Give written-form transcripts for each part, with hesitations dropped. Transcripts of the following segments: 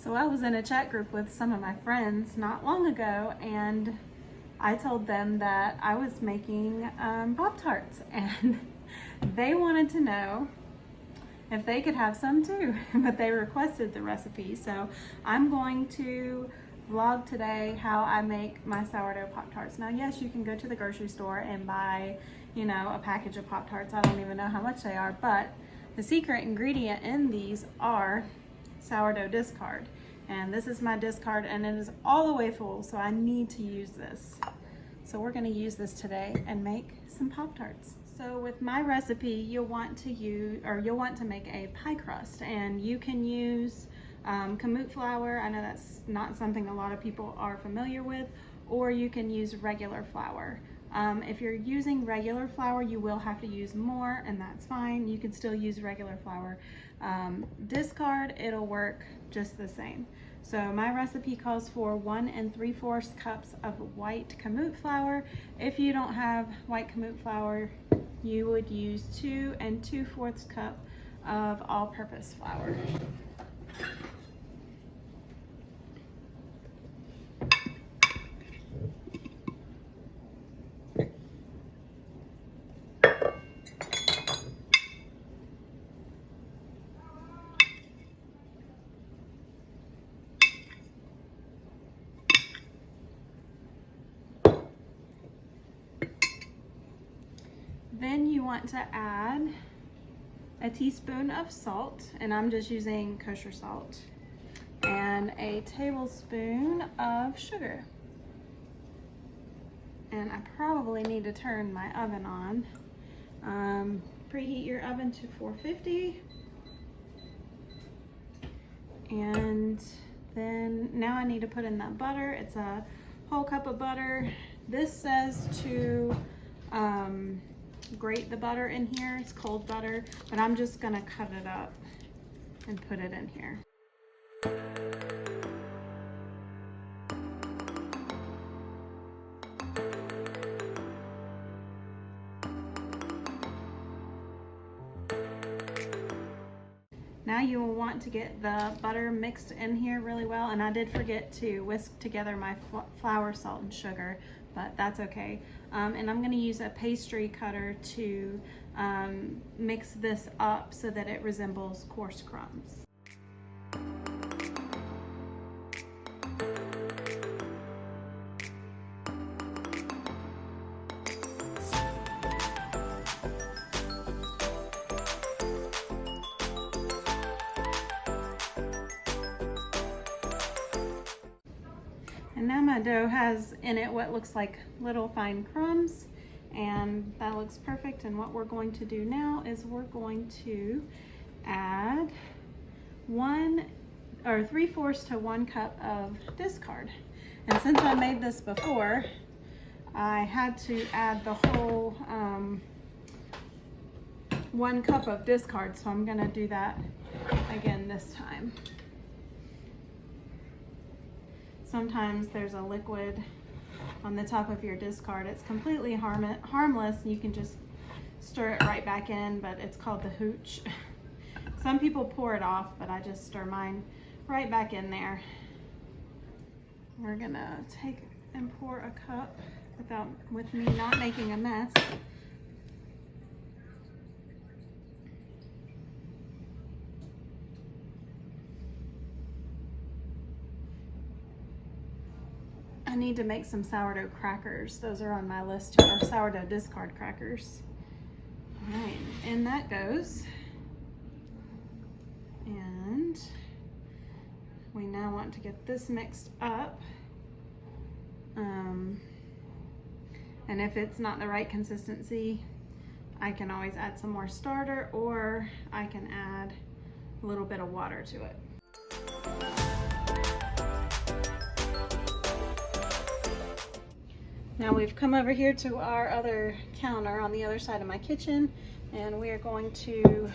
So I was in a chat group with some of my friends not long ago, and I told them that I was making Pop-Tarts, and they wanted to know if they could have some too, but they requested the recipe. So I'm going to vlog today how I make my sourdough Pop-Tarts. Now, yes, you can go to the grocery store and buy, you know, a package of Pop-Tarts. I don't even know how much they are, but the secret ingredient in these are sourdough discard. And this is my discard, and it is all the way full, so I need to use this. So we're gonna use this today and make some Pop-Tarts. So with my recipe, you'll want to make a pie crust, and you can use kamut flour. I know that's not something a lot of people are familiar with, or you can use regular flour. If you're using regular flour, you will have to use more, and that's fine. You can still use regular flour. Discard, it'll work just the same. So my recipe calls for 1 3/4 cups of white kamut flour. If you don't have white kamut flour, you would use 2 2/4 cup of all-purpose flour. Then you want to add a teaspoon of salt, and I'm just using kosher salt, and a tablespoon of sugar. And I probably need to turn my oven on. Preheat your oven to 450. And then now I need to put in that butter. It's a whole cup of butter. This says to grate the butter in here. It's cold butter, but I'm just gonna cut it up and put it in here. Now you will want to get the butter mixed in here really well, and I did forget to whisk together my flour, salt, and sugar, but that's okay. And I'm going to use a pastry cutter to mix this up so that it resembles coarse crumbs. And now my dough has in it what looks like little fine crumbs, and that looks perfect. And what we're going to do now is we're going to add 1 3/4 to 1 cup of discard. And since I made this before, I had to add the whole 1 cup of discard, so I'm gonna do that again this time. Sometimes there's a liquid on the top of your discard. It's completely harmless. You can just stir it right back in, but it's called the hooch. Some people pour it off, but I just stir mine right back in there. We're gonna take and pour a cup with me not making a mess. I need to make some sourdough crackers. Those are on my list too, or sourdough discard crackers. All right, and that goes. And we now want to get this mixed up. And if it's not the right consistency, I can always add some more starter, or I can add a little bit of water to it. Now we've come over here to our other counter on the other side of my kitchen, and we are going to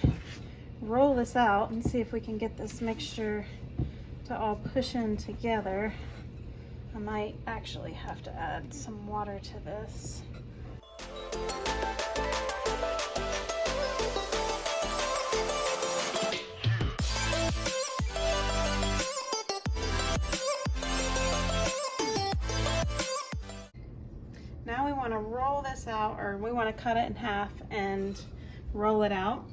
roll this out and see if we can get this mixture to all push in together. I might actually have to add some water to this. want to roll this out, or we want to cut it in half and roll it out.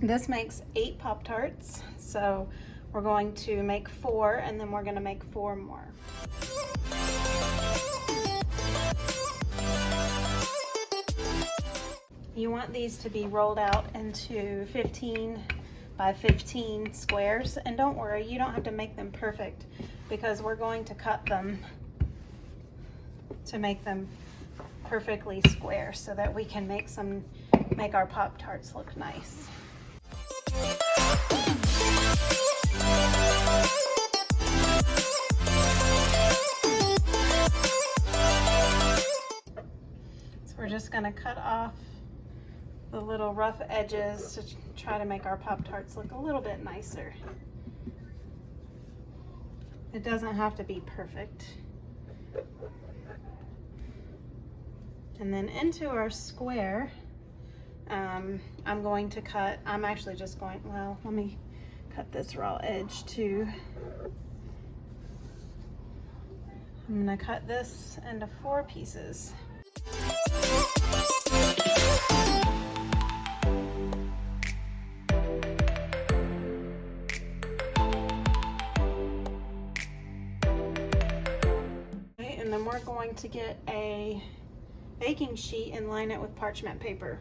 This makes 8 Pop-Tarts, so we're going to make 4, and then we're going to make 4 more. You want these to be rolled out into 15 by 15 squares, and don't worry, you don't have to make them perfect because we're going to cut them to make them perfectly square so that we can make our Pop-Tarts look nice. So we're just going to cut off the little rough edges to try to make our Pop-Tarts look a little bit nicer. It doesn't have to be perfect. And then into our square, I'm going to cut, I'm actually just going, well, let me cut this raw edge too. I'm going to cut this into 4 pieces. And then we're going to get a baking sheet and line it with parchment paper.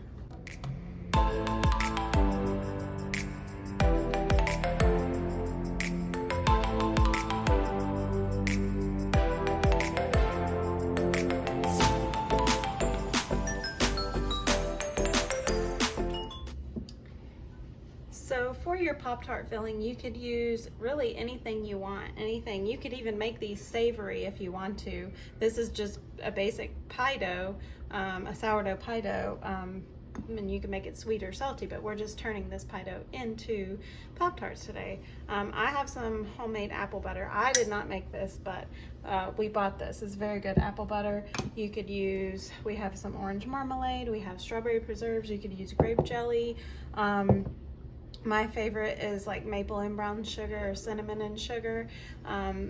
So for your Pop-Tart filling, you could use really anything you want, anything. You could even make these savory if you want to. This is just a basic pie dough, a sourdough pie dough, and you can make it sweet or salty, but we're just turning this pie dough into Pop-Tarts today. I have some homemade apple butter. I did not make this, but we bought this. It's very good apple butter. You could use, we have some orange marmalade, we have strawberry preserves, you could use grape jelly. My favorite is like maple and brown sugar or cinnamon and sugar. I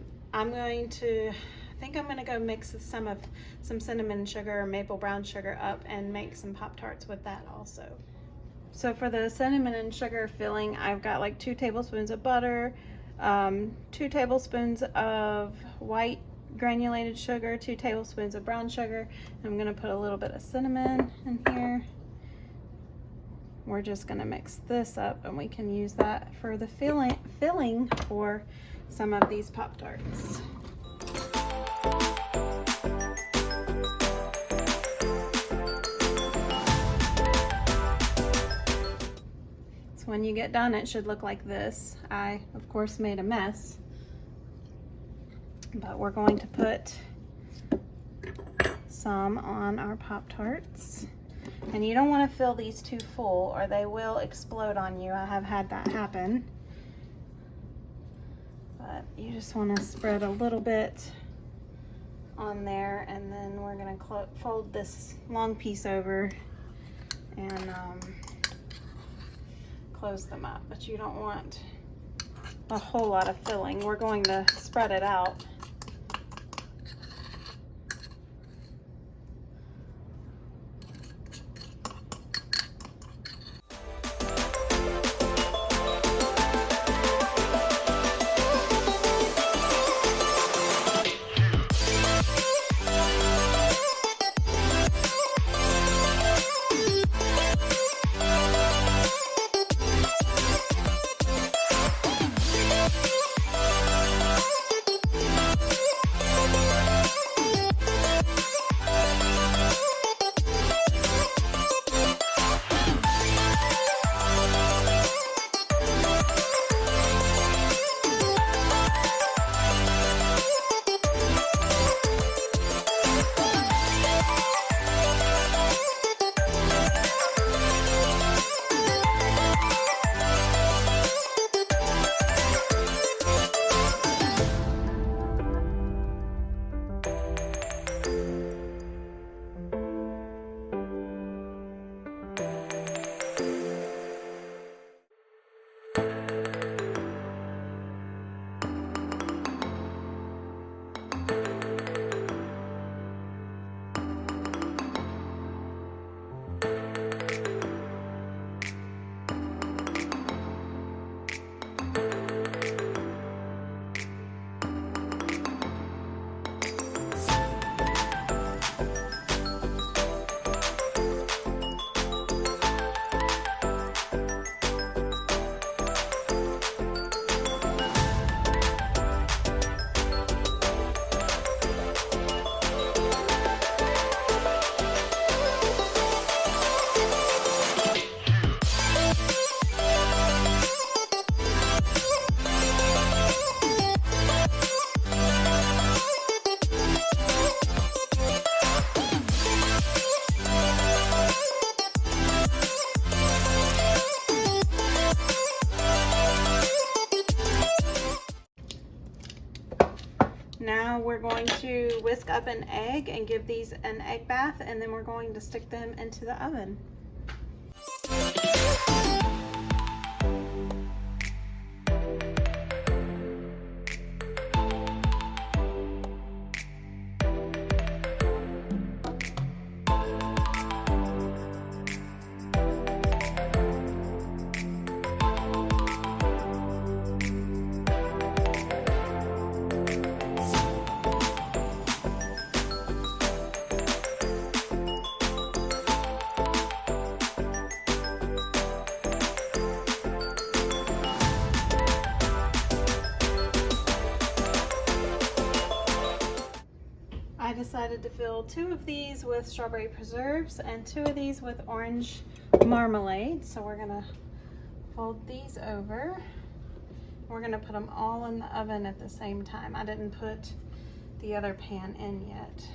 think I'm going to go mix some cinnamon sugar or maple brown sugar up and make some Pop-Tarts with that also. So for the cinnamon and sugar filling, I've got like 2 tablespoons of butter, 2 tablespoons of white granulated sugar, 2 tablespoons of brown sugar. I'm going to put a little bit of cinnamon in here. We're just going to mix this up, and we can use that for the filling for some of these Pop-Tarts. So when you get done, it should look like this. I, of course, made a mess, but we're going to put some on our Pop-Tarts. And you don't want to fill these too full or they will explode on you. I have had that happen. But you just want to spread a little bit on there, and then we're going to fold this long piece over and close them up. But you don't want a whole lot of filling. We're going to spread it out. we're going to whisk up an egg and give these an egg bath, and then we're going to stick them into the oven. I decided to fill 2 of these with strawberry preserves and 2 of these with orange marmalade. So we're gonna fold these over. We're gonna put them all in the oven at the same time. I didn't put the other pan in yet.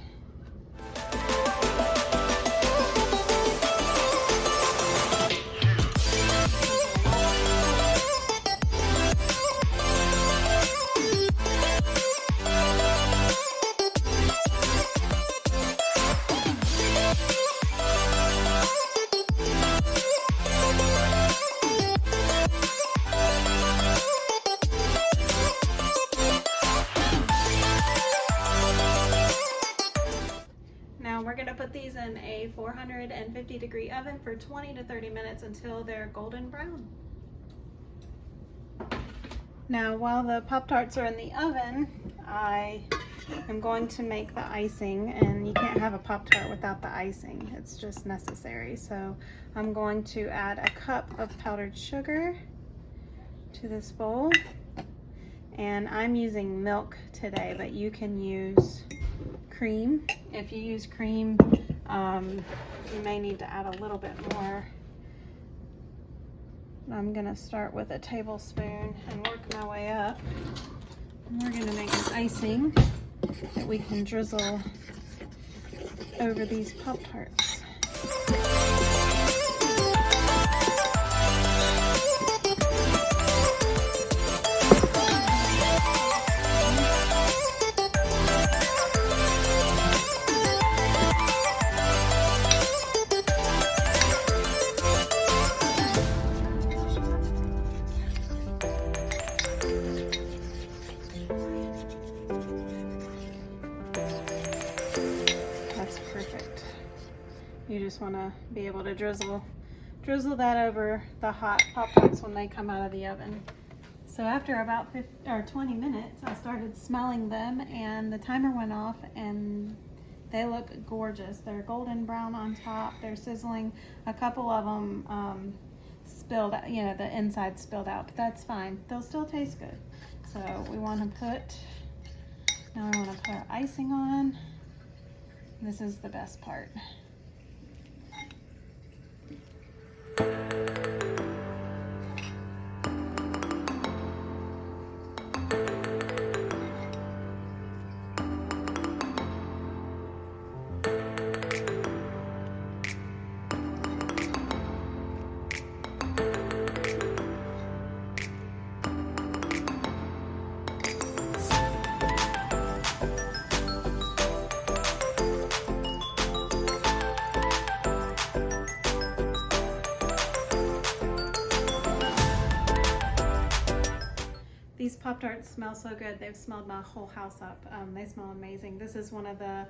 We're going to put these in a 450-degree oven for 20 to 30 minutes until they're golden brown. Now, while the Pop-Tarts are in the oven, I am going to make the icing, and you can't have a Pop-Tart without the icing. It's just necessary. So I'm going to add a cup of powdered sugar to this bowl, and I'm using milk today, but you can use cream. If you use cream, you may need to add a little bit more. I'm gonna start with a tablespoon and work my way up. And we're gonna make an icing that we can drizzle over these Pop-Tarts. You just want to be able to drizzle that over the hot Pop-Tarts when they come out of the oven. So after about 20 minutes, I started smelling them, and the timer went off, and they look gorgeous. They're golden brown on top. They're sizzling. A couple of them spilled, the inside spilled out, but that's fine. They'll still taste good. So we want to now I want to put our icing on. This is the best part. These Pop-Tarts smell so good. They've smelled my whole house up. They smell amazing. This is one of the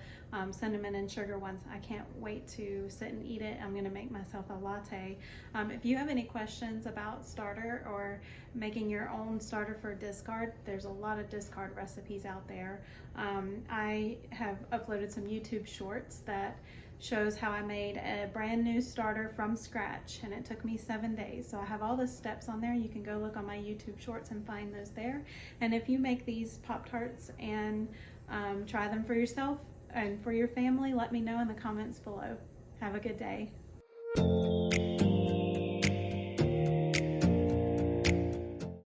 cinnamon and sugar ones. I can't wait to sit and eat it. I'm gonna make myself a latte. If you have any questions about starter or making your own starter for discard, there's a lot of discard recipes out there. I have uploaded some YouTube shorts that shows how I made a brand new starter from scratch, and it took me 7 days. So I have all the steps on there. You can go look on my YouTube shorts and find those there. And if you make these Pop-Tarts and try them for yourself and for your family, let me know in the comments below. Have a good day.